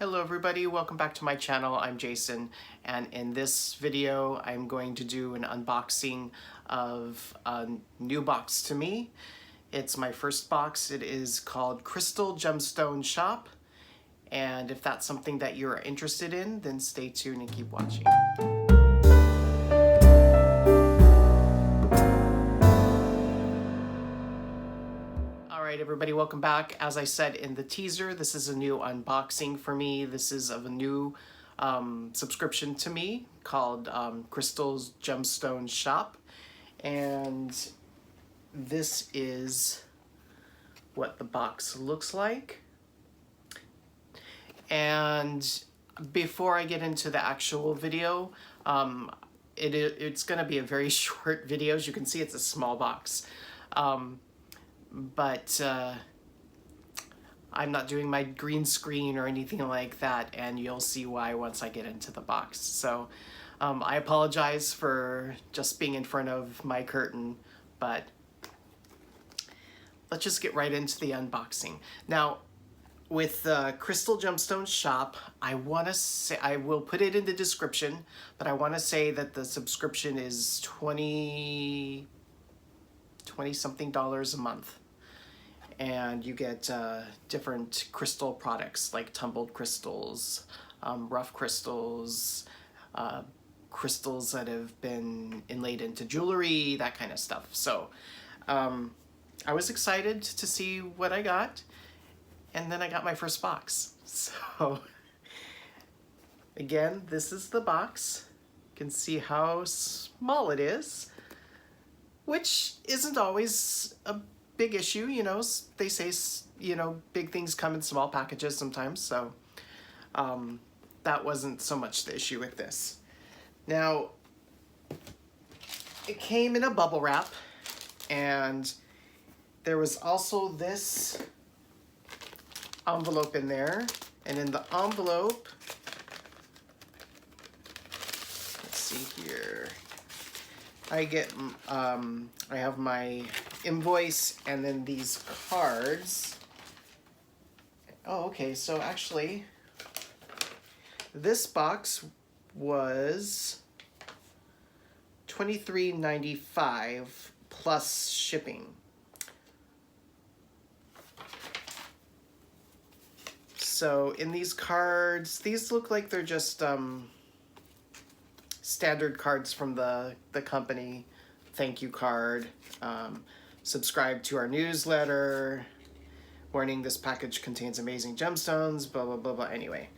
Hello everybody, welcome back to my channel. I'm Jason, and in this video I'm going to do an unboxing of a new box to me. It's my first box. It is called Crystal Gemstone Shop, and if that's something that you're interested in, then stay tuned and keep watching. Alright everybody, welcome back. As I said in the teaser, this is a new unboxing for me. This is of a new subscription to me called Crystal's Gemstone Shop. And this is what the box looks like. And before I get into the actual video, it's going to be a very short video. As you can see, it's a small box. But I'm not doing my green screen or anything like that, and you'll see why once I get into the box. So I apologize for just being in front of my curtain, but let's just get right into the unboxing. Now, with Crystal Gemstone Shop, I want to say, I will put it in the description, but I want to say that the subscription is $20 something a month. And you get different crystal products like tumbled crystals, rough crystals, crystals that have been inlaid into jewelry, that kind of stuff. So I was excited to see what I got, and then I got my first box. So again, this is the box. You can see how small it is, which isn't always a big issue, you know. They say, you know, big things come in small packages sometimes, so that wasn't so much the issue with this. Now, it came in a bubble wrap, and there was also this envelope in there, and in the envelope, let's see here, I get, I have my invoice and then these cards. Oh, okay, so actually, this box was $23.95 plus shipping. So in these cards, these look like they're just standard cards from the company. Thank you card, subscribe to our newsletter, warning, this package contains amazing gemstones, blah, blah, blah, blah. Anyway.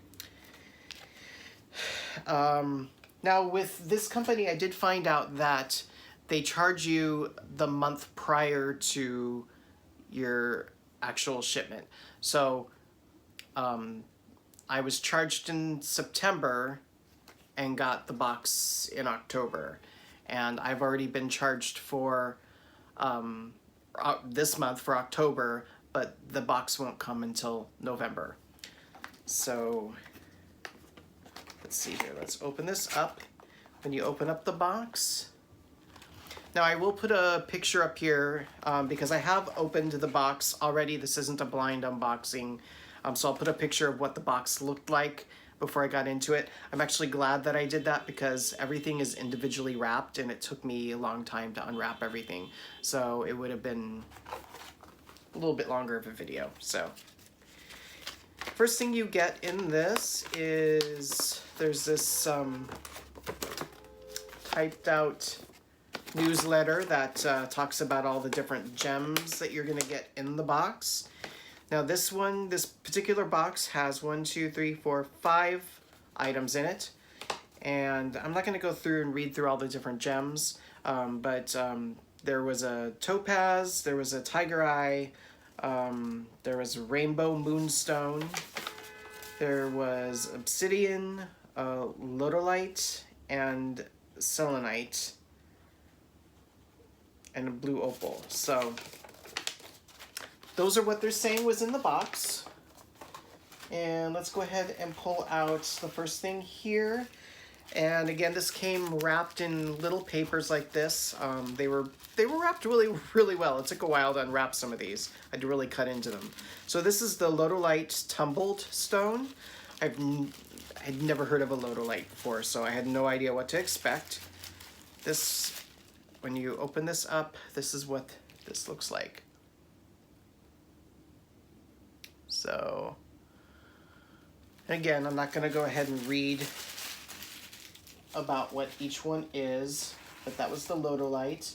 Now with this company, I did find out that they charge you the month prior to your actual shipment. So I was charged in September and got the box in October, and I've already been charged for this month for October, but the box won't come until November. So let's see here, let's open this up. When you open up the box, now I will put a picture up here because I have opened the box already. This isn't a blind unboxing, so I'll put a picture of what the box looked like before I got into it. I'm actually glad that I did that because everything is individually wrapped and it took me a long time to unwrap everything. So it would have been a little bit longer of a video. So first thing you get in this is there's this typed out newsletter that talks about all the different gems that you're gonna get in the box. Now this particular box has 5 items in it, and I'm not going to go through and read through all the different gems, but there was a topaz, there was a tiger eye, there was a rainbow moonstone, there was obsidian, lodolite, and selenite, and a blue opal. So those are what they're saying was in the box. And let's go ahead and pull out the first thing here. And again, this came wrapped in little papers like this. They were wrapped really well. It took a while to unwrap some of these. I had to really cut into them. So this is the lodolite tumbled stone. I'd never heard of a Lodolite before, so I had no idea what to expect. This, when you open this up, this is what this looks like. So, again, I'm not going to go ahead and read about what each one is, but that was the Lodolite.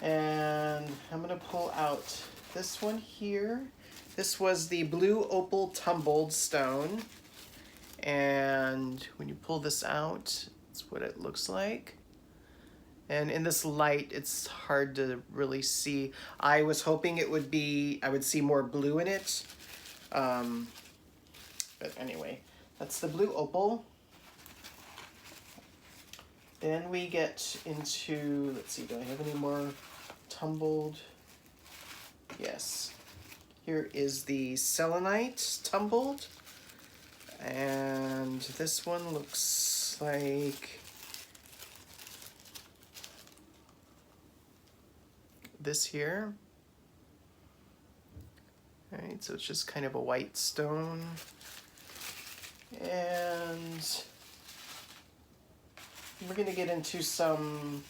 And I'm going to pull out this one here. This was the blue opal tumbled stone. And when you pull this out, it's what it looks like. And in this light, it's hard to really see. I was hoping it would be, I would see more blue in it. But anyway, that's the blue opal. Then we get into, let's see, do I have any more tumbled? Yes. Here is the selenite tumbled. And this one looks like this here. All right, so it's just kind of a white stone. And we're gonna get into some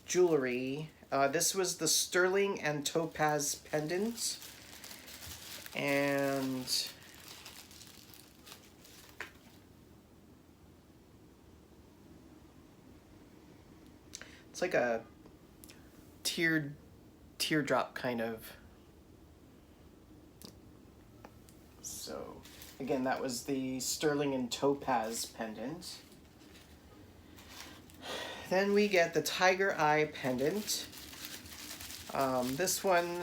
jewelry. This was the sterling and topaz pendant. And it's like a teardrop kind of. So again, that was the sterling and topaz pendant. Then we get the tiger eye pendant. This one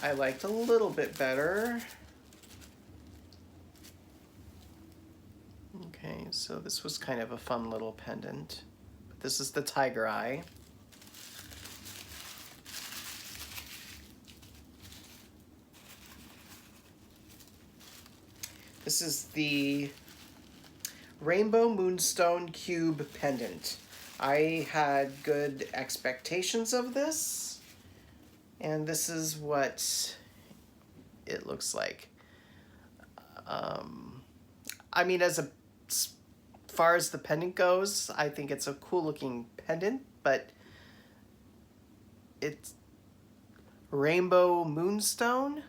I liked a little bit better. Okay, so this was kind of a fun little pendant. But this is the tiger eye. This is the Rainbow Moonstone Cube pendant. I had good expectations of this, and this is what it looks like. I mean, as far as the pendant goes, I think it's a cool looking pendant, but it's Rainbow Moonstone.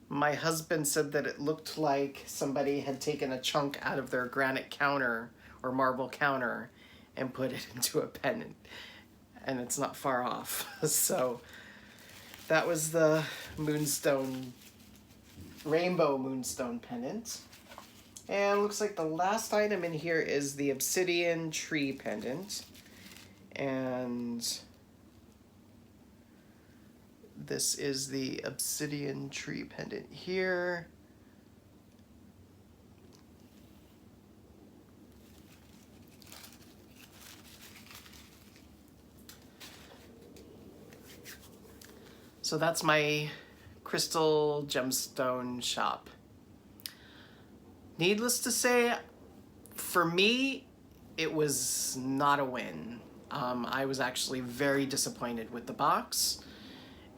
My husband said that it looked like somebody had taken a chunk out of their granite counter or marble counter and put it into a pendant, and it's not far off. So that was the moonstone, rainbow moonstone pendant. And looks like the last item in here is the obsidian tree pendant. And this is the obsidian tree pendant here. So that's my crystal gemstone shop. Needless to say, for me, it was not a win. I was actually very disappointed with the box.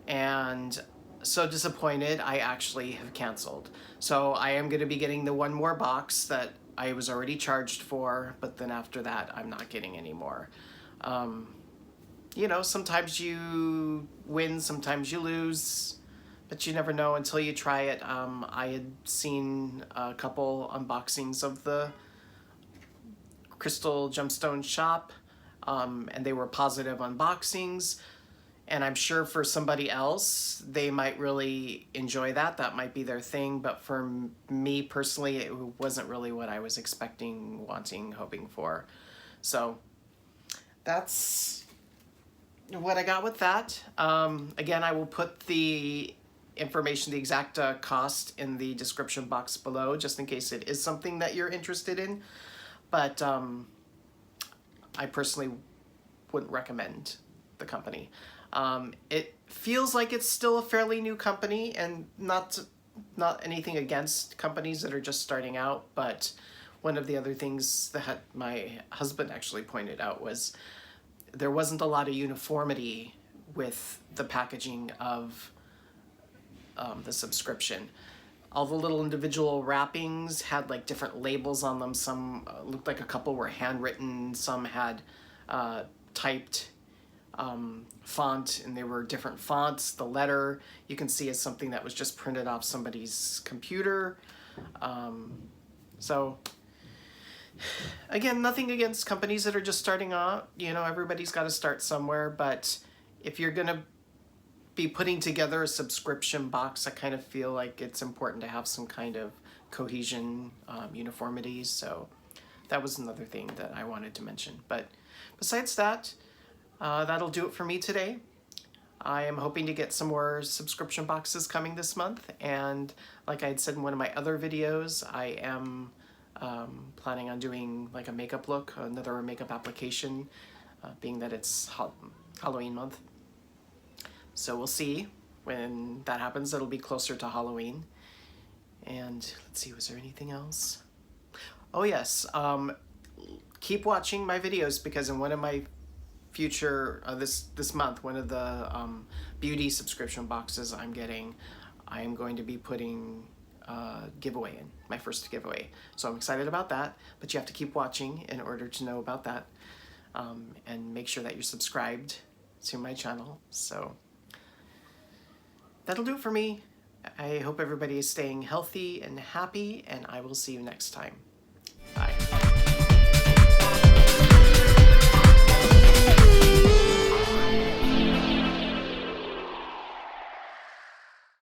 And so disappointed, I actually have canceled. So I am going to be getting the one more box that I was already charged for, but then after that, I'm not getting any more. You know, sometimes you win, sometimes you lose, but you never know until you try it. I had seen a couple unboxings of the crystal gemstone shop, and they were positive unboxings. And I'm sure for somebody else, they might really enjoy that. That might be their thing. But for me personally, it wasn't really what I was expecting, wanting, hoping for. So that's what I got with that. Again, I will put the information, the exact cost in the description box below, just in case it is something that you're interested in. But I personally wouldn't recommend the company. It feels like it's still a fairly new company, and not anything against companies that are just starting out, but one of the other things that my husband actually pointed out was there wasn't a lot of uniformity with the packaging of the subscription. All the little individual wrappings had like different labels on them. Some looked like a couple were handwritten, some had typed font, and they were different fonts. The letter you can see is something that was just printed off somebody's computer. So again, nothing against companies that are just starting out. You know, everybody's got to start somewhere, but if you're gonna be putting together a subscription box, I kind of feel like it's important to have some kind of cohesion, uniformity. So that was another thing that I wanted to mention. But besides that, that'll do it for me today. I am hoping to get some more subscription boxes coming this month. And like I had said in one of my other videos, I am planning on doing like a makeup look, another makeup application, being that it's Halloween month. So we'll see when that happens. It'll be closer to Halloween. And let's see, was there anything else? Oh yes, keep watching my videos, because in one of my future, this month, one of the beauty subscription boxes I'm getting, I am going to be putting giveaway in, my first giveaway. So I'm excited about that, but you have to keep watching in order to know about that. And make sure that you're subscribed to my channel. So that'll do it for me. I hope everybody is staying healthy and happy, and I will see you next time.